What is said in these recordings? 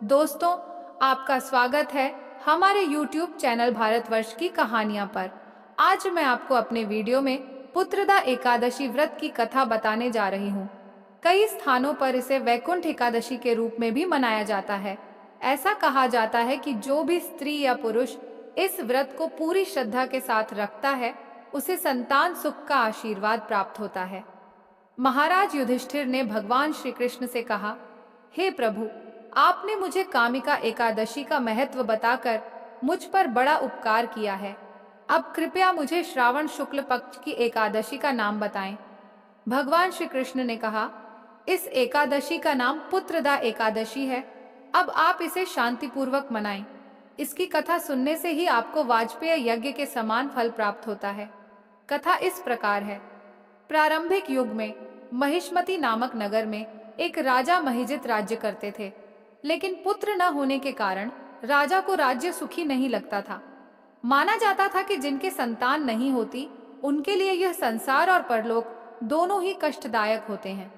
दोस्तों, आपका स्वागत है हमारे YouTube चैनल भारतवर्ष की कहानियां पर। आज मैं आपको अपने वीडियो में पुत्रदा एकादशी व्रत की कथा बताने जा रही हूँ। कई स्थानों पर इसे वैकुंठ एकादशी के रूप में भी मनाया जाता है। ऐसा कहा जाता है कि जो भी स्त्री या पुरुष इस व्रत को पूरी श्रद्धा के साथ रखता है, उसे संतान सुख का आशीर्वाद प्राप्त होता है। महाराज युधिष्ठिर ने भगवान श्री कृष्ण से कहा, हे प्रभु, आपने मुझे कामिका एकादशी का महत्व बताकर मुझ पर बड़ा उपकार किया है। अब कृपया मुझे श्रावण शुक्ल पक्ष की एकादशी का नाम बताएं। भगवान श्री कृष्ण ने कहा, इस एकादशी का नाम पुत्रदा एकादशी है। अब आप इसे शांतिपूर्वक मनाएं। इसकी कथा सुनने से ही आपको वाजपेय यज्ञ के समान फल प्राप्त होता है। कथा इस प्रकार है। प्रारंभिक युग में महिष्मति नामक नगर में एक राजा महिजित राज्य करते थे, लेकिन पुत्र न होने के कारण राजा को राज्य सुखी नहीं लगता था। माना जाता था कि जिनके संतान नहीं होती, उनके लिए यह संसार और परलोक दोनों ही कष्टदायक होते हैं।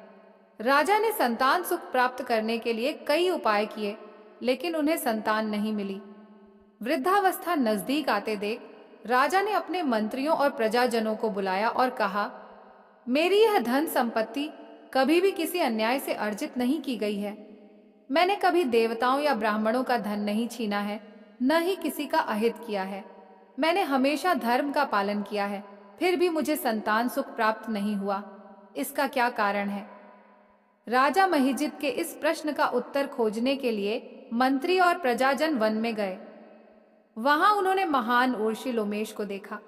राजा ने संतान सुख प्राप्त करने के लिए कई उपाय किए, लेकिन उन्हें संतान नहीं मिली। वृद्धावस्था नजदीक आते देख राजा ने अपने मंत्रियों और प्रजाजनों को बुलाया और कहा, मेरी यह धन संपत्ति कभी भी किसी अन्याय से अर्जित नहीं की गई है। मैंने कभी देवताओं या ब्राह्मणों का धन नहीं छीना है, न ही किसी का अहित किया है। मैंने हमेशा धर्म का पालन किया है, फिर भी मुझे संतान सुख प्राप्त नहीं हुआ। इसका क्या कारण है? राजा महिजित के इस प्रश्न का उत्तर खोजने के लिए मंत्री और प्रजाजन वन में गए। वहां उन्होंने महान ऊर्षि लोमेश को देखा।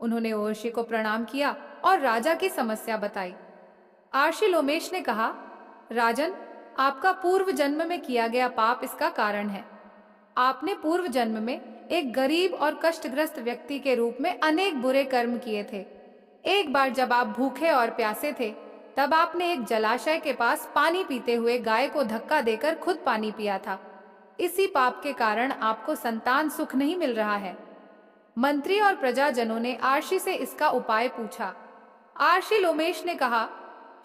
उन्होंने ऊर्षि को प्रणाम किया और राजा की समस्या बताई। आर्षि लोमेश ने कहा, राजन, आपका पूर्व जन्म में किया गया पाप इसका कारण है। आपने पूर्व जन्म में एक गरीब और कष्टग्रस्त व्यक्ति के रूप में अनेक बुरे कर्म किए थे। एक बार जब आप भूखे और प्यासे थे, तब आपने एक जलाशय के पास पानी पीते हुए गाय को धक्का देकर खुद पानी पिया था। इसी पाप के कारण आपको संतान सुख नहीं मिल रहा है। मंत्री और प्रजाजनों ने आर्षि से इसका उपाय पूछा। आर्षि लोमेश ने कहा,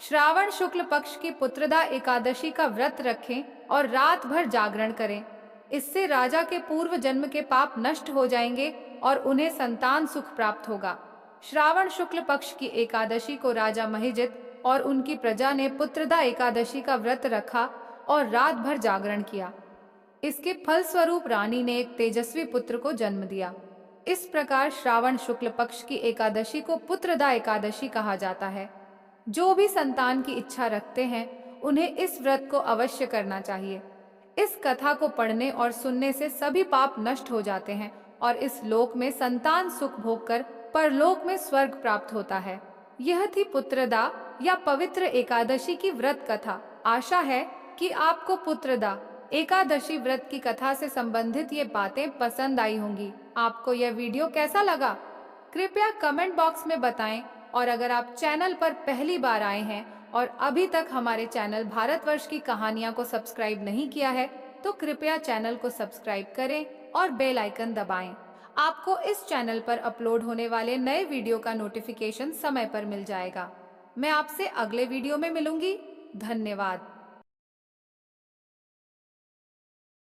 श्रावण शुक्ल पक्ष की पुत्रदा एकादशी का व्रत रखें और रात भर जागरण करें। इससे राजा के पूर्व जन्म के पाप नष्ट हो जाएंगे और उन्हें संतान सुख प्राप्त होगा। श्रावण शुक्ल पक्ष की एकादशी को राजा महिजित और उनकी प्रजा ने पुत्रदा एकादशी का व्रत रखा और रात भर जागरण किया। इसके फलस्वरूप रानी ने एक तेजस्वी पुत्र को जन्म दिया। इस प्रकार श्रावण शुक्ल पक्ष की एकादशी को पुत्रदा एकादशी कहा जाता है। जो भी संतान की इच्छा रखते हैं, उन्हें इस व्रत को अवश्य करना चाहिए। इस कथा को पढ़ने और सुनने से सभी पाप नष्ट हो जाते हैं और इस लोक में संतान सुख भोगकर परलोक में स्वर्ग प्राप्त होता है। यह थी पुत्रदा या पवित्र एकादशी की व्रत कथा। आशा है कि आपको पुत्रदा एकादशी व्रत की कथा से संबंधित ये बातें पसंद आई होंगी। आपको यह वीडियो कैसा लगा? कृपया कमेंट बॉक्स में बताएं। और अगर आप चैनल पर पहली बार आए हैं और अभी तक हमारे चैनल भारतवर्ष की कहानियां को सब्सक्राइब नहीं किया है, तो कृपया चैनल को सब्सक्राइब करें और बेल आइकन दबाएं। आपको इस चैनल पर अपलोड होने वाले नए वीडियो का नोटिफिकेशन समय पर मिल जाएगा। मैं आपसे अगले वीडियो में मिलूंगी। धन्यवाद।